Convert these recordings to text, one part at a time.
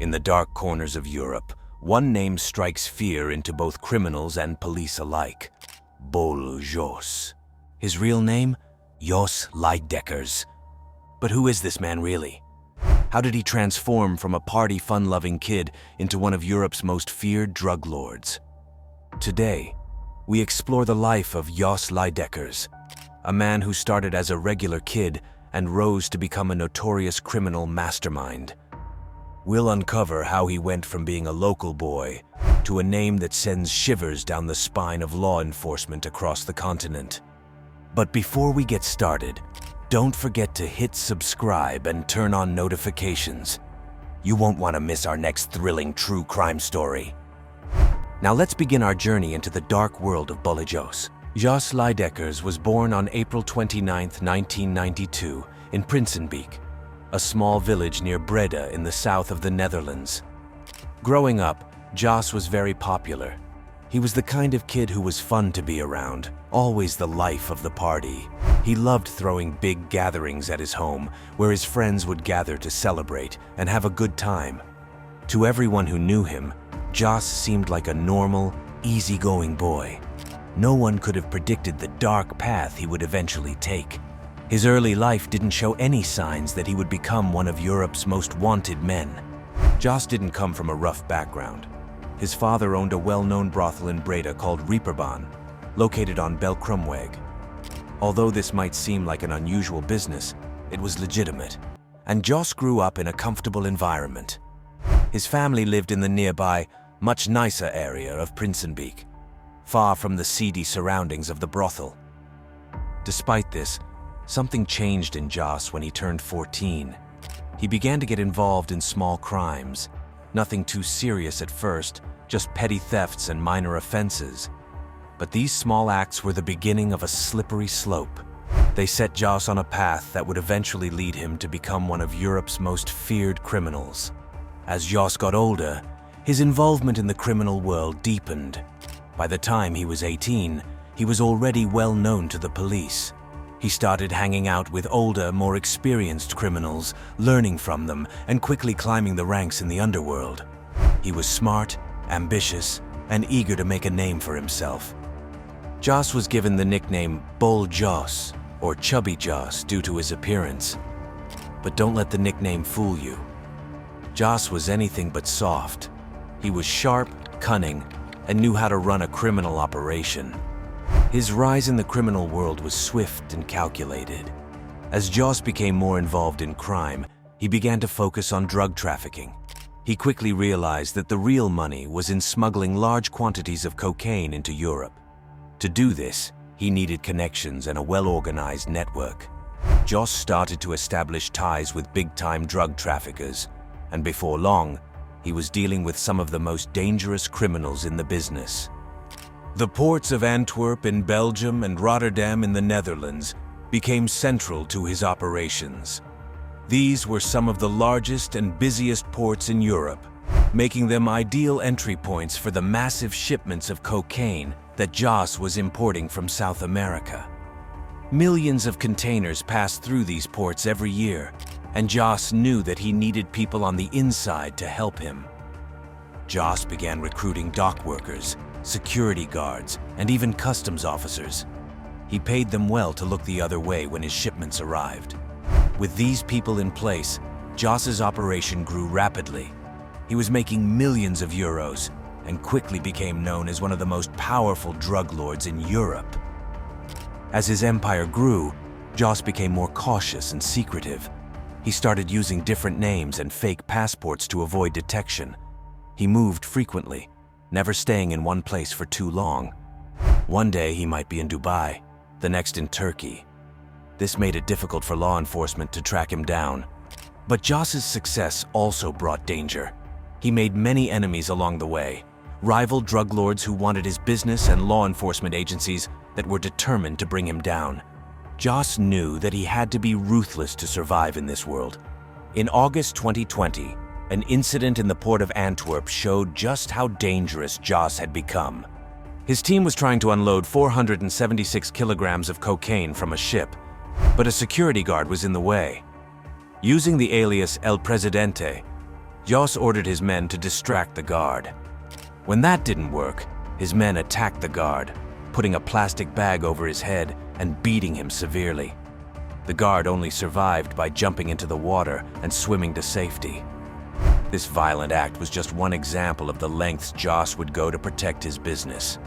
In the dark corners of Europe, one name strikes fear into both criminals and police alike: Bolle Jos. His real name? Jos Leijdekkers. But who is this man really? How did he transform from a party fun-loving kid into one of Europe's most feared drug lords? Today, we explore the life of Jos Leijdekkers, a man who started as a regular kid and rose to become a notorious criminal mastermind. We'll uncover how he went from being a local boy to a name that sends shivers down the spine of law enforcement across the continent. But before we get started, don't forget to hit subscribe and turn on notifications. You won't want to miss our next thrilling true crime story. Now let's begin our journey into the dark world of Bolle Jos. Jos Leijdekkers was born on April 29, 1992, in Presidente, a small village near Breda in the south of the Netherlands. Growing up, Jos was very popular. He was the kind of kid who was fun to be around, always the life of the party. He loved throwing big gatherings at his home, where his friends would gather to celebrate and have a good time. To everyone who knew him, Jos seemed like a normal, easygoing boy. No one could have predicted the dark path he would eventually take. His early life didn't show any signs that he would become one of Europe's most wanted men. Jos didn't come from a rough background. His father owned a well-known brothel in Breda called Reeperbahn, located on Belkromweg. Although this might seem like an unusual business, it was legitimate, and Jos grew up in a comfortable environment. His family lived in the nearby, much nicer area of Presidente, far from the seedy surroundings of the brothel. Despite this, something changed in Jos when he turned 14. He began to get involved in small crimes. Nothing too serious at first, just petty thefts and minor offenses. But these small acts were the beginning of a slippery slope. They set Jos on a path that would eventually lead him to become one of Europe's most feared criminals. As Jos got older, his involvement in the criminal world deepened. By the time he was 18, he was already well known to the police. He started hanging out with older, more experienced criminals, learning from them, and quickly climbing the ranks in the underworld. He was smart, ambitious, and eager to make a name for himself. Jos was given the nickname Bolle Jos, or Chubby Jos, due to his appearance. But don't let the nickname fool you. Jos was anything but soft. He was sharp, cunning, and knew how to run a criminal operation. His rise in the criminal world was swift and calculated. As Jos became more involved in crime, he began to focus on drug trafficking. He quickly realized that the real money was in smuggling large quantities of cocaine into Europe. To do this, he needed connections and a well-organized network. Jos started to establish ties with big-time drug traffickers, and before long, he was dealing with some of the most dangerous criminals in the business. The ports of Antwerp in Belgium and Rotterdam in the Netherlands became central to his operations. These were some of the largest and busiest ports in Europe, making them ideal entry points for the massive shipments of cocaine that Jos was importing from South America. Millions of containers passed through these ports every year, and Jos knew that he needed people on the inside to help him. Jos began recruiting dock workers, security guards, and even customs officers. He paid them well to look the other way when his shipments arrived. With these people in place, Jos's operation grew rapidly. He was making millions of euros and quickly became known as one of the most powerful drug lords in Europe. As his empire grew, Jos became more cautious and secretive. He started using different names and fake passports to avoid detection. He moved frequently, never staying in one place for too long. One day he might be in Dubai, the next in Turkey. This made it difficult for law enforcement to track him down. But Jos's success also brought danger. He made many enemies along the way, rival drug lords who wanted his business and law enforcement agencies that were determined to bring him down. Jos knew that he had to be ruthless to survive in this world. In August 2020, an incident in the port of Antwerp showed just how dangerous Jos had become. His team was trying to unload 476 kilograms of cocaine from a ship, but a security guard was in the way. Using the alias El Presidente, Jos ordered his men to distract the guard. When that didn't work, his men attacked the guard, putting a plastic bag over his head and beating him severely. The guard only survived by jumping into the water and swimming to safety. This violent act was just one example of the lengths Jos would go to protect his business.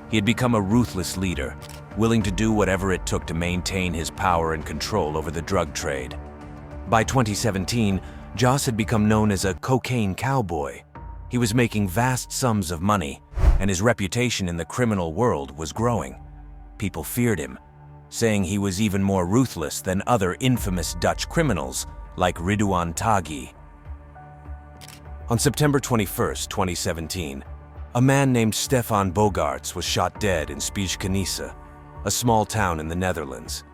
He had become a ruthless leader, willing to do whatever it took to maintain his power and control over the drug trade. By 2017, Jos had become known as a cocaine cowboy. He was making vast sums of money, and his reputation in the criminal world was growing. People feared him, saying he was even more ruthless than other infamous Dutch criminals like Ridouan Taghi. On September 21, 2017, a man named Stefan Bogaerts was shot dead in Spijkenisse, a small town in the Netherlands.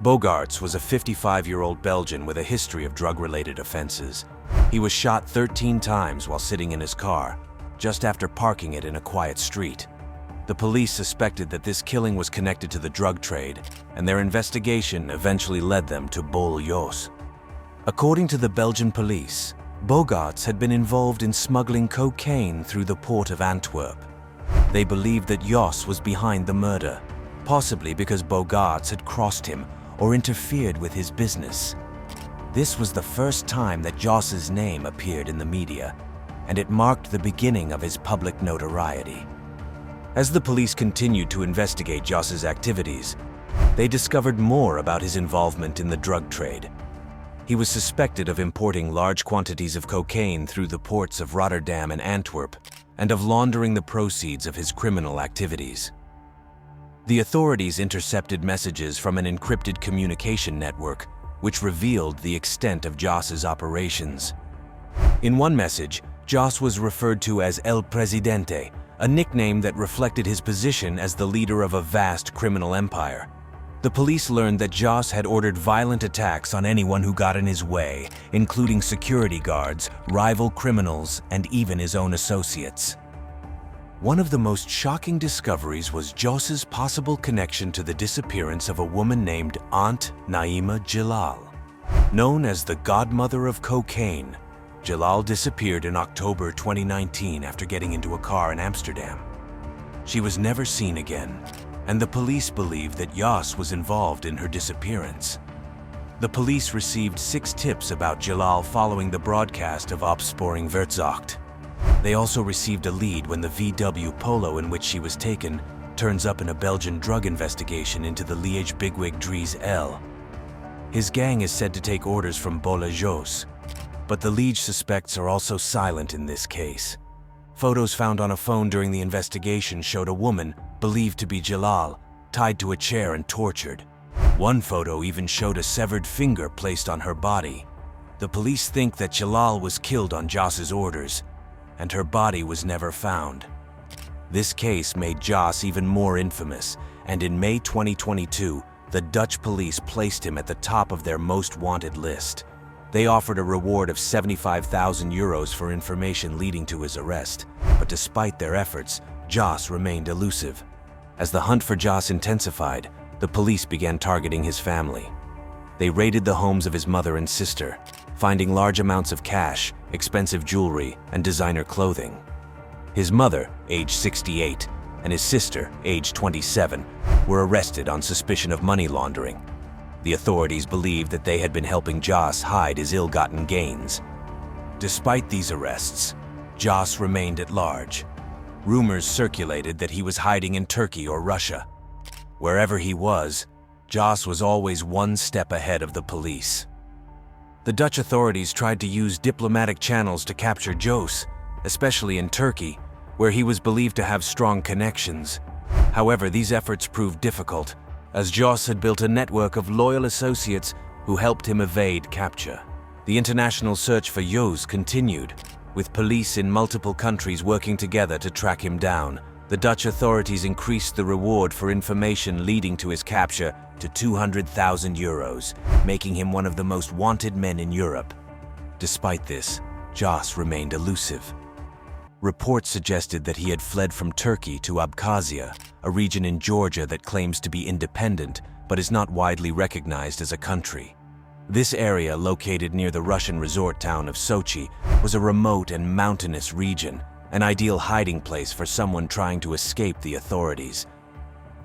Bogaerts was a 55-year-old Belgian with a history of drug-related offenses. He was shot 13 times while sitting in his car, just after parking it in a quiet street. The police suspected that this killing was connected to the drug trade, and their investigation eventually led them to Bolle Jos. According to the Belgian police, Bogaerts had been involved in smuggling cocaine through the port of Antwerp. They believed that Jos was behind the murder, possibly because Bogaerts had crossed him or interfered with his business. This was the first time that Jos's name appeared in the media, and it marked the beginning of his public notoriety. As the police continued to investigate Jos's activities, they discovered more about his involvement in the drug trade. He was suspected of importing large quantities of cocaine through the ports of Rotterdam and Antwerp, and of laundering the proceeds of his criminal activities. The authorities intercepted messages from an encrypted communication network, which revealed the extent of Jos's operations. In one message, Jos was referred to as El Presidente, a nickname that reflected his position as the leader of a vast criminal empire. The police learned that Jos had ordered violent attacks on anyone who got in his way, including security guards, rival criminals, and even his own associates. One of the most shocking discoveries was Jos's possible connection to the disappearance of a woman named Aunt Naima Jillal. Known as the godmother of cocaine, Jillal disappeared in October 2019 after getting into a car in Amsterdam. She was never seen again, and the police believe that Jos was involved in her disappearance. The police received 6 tips about Jillal following the broadcast of Opsporing Verzocht. They also received a lead when the VW Polo in which she was taken turns up in a Belgian drug investigation into the Liège bigwig Dries L. His gang is said to take orders from Bolle Jos, but the Liège suspects are also silent in this case. Photos found on a phone during the investigation showed a woman, believed to be Jillal, tied to a chair and tortured. One photo even showed a severed finger placed on her body. The police think that Jillal was killed on Jos's orders, and her body was never found. This case made Jos even more infamous, and in May 2022, the Dutch police placed him at the top of their most wanted list. They offered a reward of 75,000 euros for information leading to his arrest, but despite their efforts, Jos remained elusive. As the hunt for Jos intensified, the police began targeting his family. They raided the homes of his mother and sister, finding large amounts of cash, expensive jewelry, and designer clothing. His mother, age 68, and his sister, age 27, were arrested on suspicion of money laundering. The authorities believed that they had been helping Jos hide his ill-gotten gains. Despite these arrests, Jos remained at large. Rumors circulated that he was hiding in Turkey or Russia. Wherever he was, Jos was always one step ahead of the police. The Dutch authorities tried to use diplomatic channels to capture Jos, especially in Turkey, where he was believed to have strong connections. However, these efforts proved difficult, as Jos had built a network of loyal associates who helped him evade capture. The international search for Jos continued, with police in multiple countries working together to track him down. The Dutch authorities increased the reward for information leading to his capture to 200,000 euros, making him one of the most wanted men in Europe. Despite this, Jos remained elusive. Reports suggested that he had fled from Turkey to Abkhazia, a region in Georgia that claims to be independent but is not widely recognized as a country. This area, located near the Russian resort town of Sochi, was a remote and mountainous region, an ideal hiding place for someone trying to escape the authorities.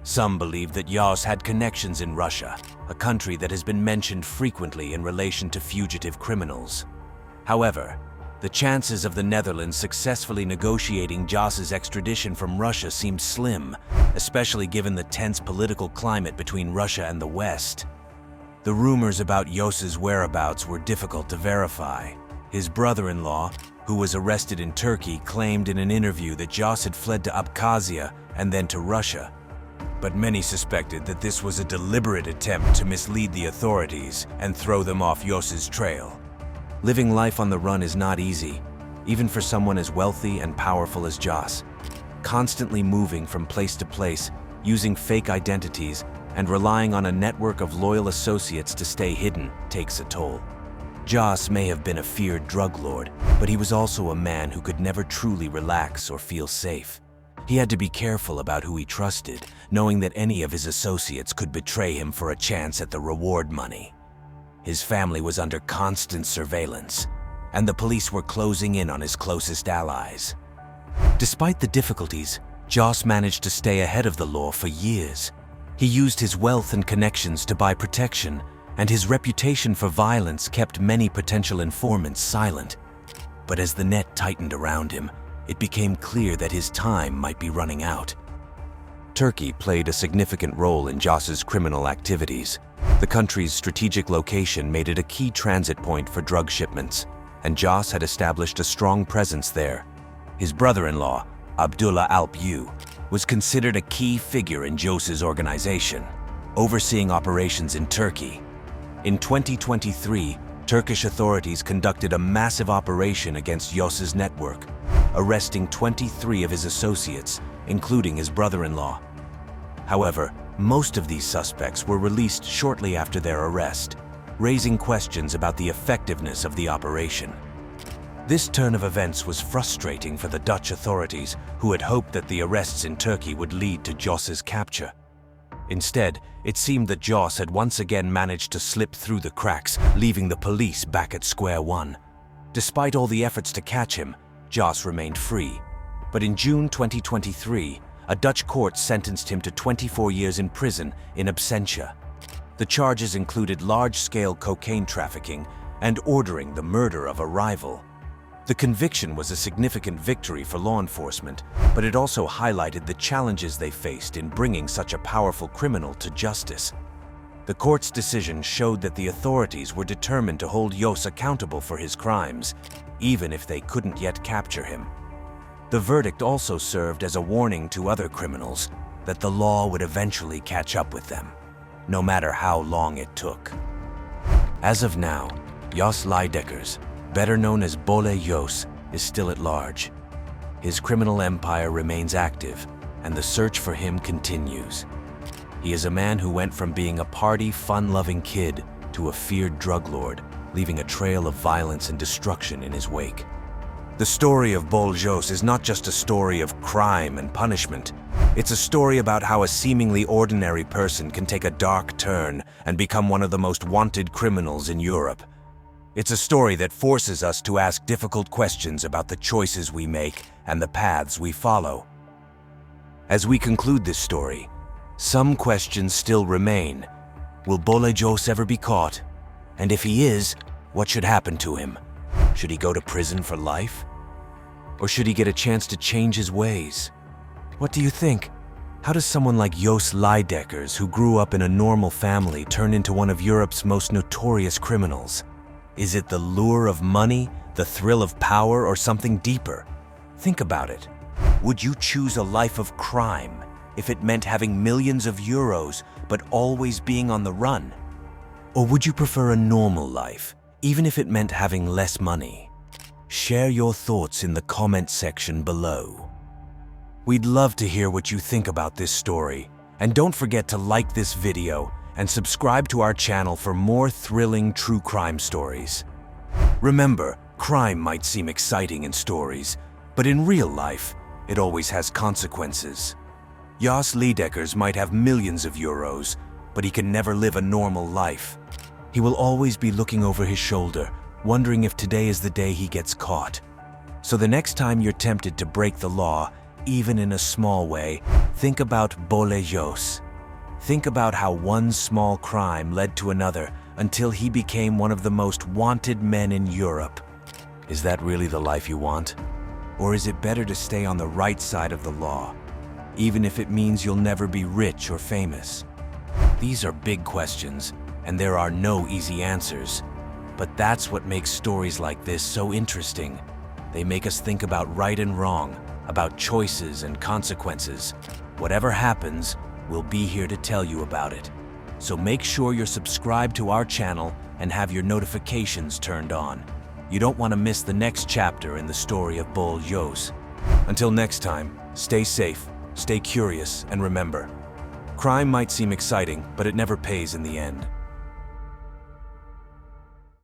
Some believe that Jos had connections in Russia, a country that has been mentioned frequently in relation to fugitive criminals. However, the chances of the Netherlands successfully negotiating Jos's extradition from Russia seemed slim, especially given the tense political climate between Russia and the West. The rumors about Jos's whereabouts were difficult to verify. His brother-in-law, who was arrested in Turkey, claimed in an interview that Jos had fled to Abkhazia and then to Russia. But many suspected that this was a deliberate attempt to mislead the authorities and throw them off Jos's trail. Living life on the run is not easy, even for someone as wealthy and powerful as Jos. Constantly moving from place to place, using fake identities, and relying on a network of loyal associates to stay hidden takes a toll. Jos may have been a feared drug lord, but he was also a man who could never truly relax or feel safe. He had to be careful about who he trusted, knowing that any of his associates could betray him for a chance at the reward money. His family was under constant surveillance, and the police were closing in on his closest allies. Despite the difficulties, Jos managed to stay ahead of the law for years. He used his wealth and connections to buy protection, and his reputation for violence kept many potential informants silent. But as the net tightened around him, it became clear that his time might be running out. Turkey played a significant role in Jos's criminal activities. The country's strategic location made it a key transit point for drug shipments, and Jos had established a strong presence there. His brother-in-law, Abdullah Alp-Yu, was considered a key figure in Jos's organization, overseeing operations in Turkey. In 2023, Turkish authorities conducted a massive operation against Jos's network, arresting 23 of his associates, including his brother-in-law. However, most of these suspects were released shortly after their arrest, raising questions about the effectiveness of the operation. This turn of events was frustrating for the Dutch authorities, who had hoped that the arrests in Turkey would lead to Jos's capture. Instead, it seemed that Jos had once again managed to slip through the cracks, leaving the police back at square one. Despite all the efforts to catch him, Jos remained free. But in June 2023, a Dutch court sentenced him to 24 years in prison in absentia. The charges included large-scale cocaine trafficking and ordering the murder of a rival. The conviction was a significant victory for law enforcement, but it also highlighted the challenges they faced in bringing such a powerful criminal to justice. The court's decision showed that the authorities were determined to hold Jos accountable for his crimes, even if they couldn't yet capture him. The verdict also served as a warning to other criminals that the law would eventually catch up with them, no matter how long it took. As of now, Jos Leijdekkers, better known as Bolle Jos, is still at large. His criminal empire remains active, and the search for him continues. He is a man who went from being a party, fun-loving kid to a feared drug lord, leaving a trail of violence and destruction in his wake. The story of Bolle Jos is not just a story of crime and punishment. It's a story about how a seemingly ordinary person can take a dark turn and become one of the most wanted criminals in Europe. It's a story that forces us to ask difficult questions about the choices we make and the paths we follow. As we conclude this story, some questions still remain. Will Bolle Jos ever be caught? And if he is, what should happen to him? Should he go to prison for life? Or should he get a chance to change his ways? What do you think? How does someone like Jos Leijdekkers, who grew up in a normal family, turn into one of Europe's most notorious criminals? Is it the lure of money, the thrill of power, or something deeper? Think about it. Would you choose a life of crime if it meant having millions of euros but always being on the run? Or would you prefer a normal life, even if it meant having less money? Share your thoughts in the comment section below. We'd love to hear what you think about this story, and don't forget to like this video and subscribe to our channel for more thrilling true crime stories. Remember, crime might seem exciting in stories, but in real life, it always has consequences. Jos Leijdekkers might have millions of euros, but he can never live a normal life. He will always be looking over his shoulder, wondering if today is the day he gets caught. So the next time you're tempted to break the law, even in a small way, think about Bolle Jos. Think about how one small crime led to another until he became one of the most wanted men in Europe. Is that really the life you want? Or is it better to stay on the right side of the law, even if it means you'll never be rich or famous? These are big questions, and there are no easy answers. But that's what makes stories like this so interesting. They make us think about right and wrong, about choices and consequences. Whatever happens, we'll be here to tell you about it. So make sure you're subscribed to our channel and have your notifications turned on. You don't want to miss the next chapter in the story of Bolle Jos. Until next time, stay safe, stay curious, and remember, crime might seem exciting, but it never pays in the end.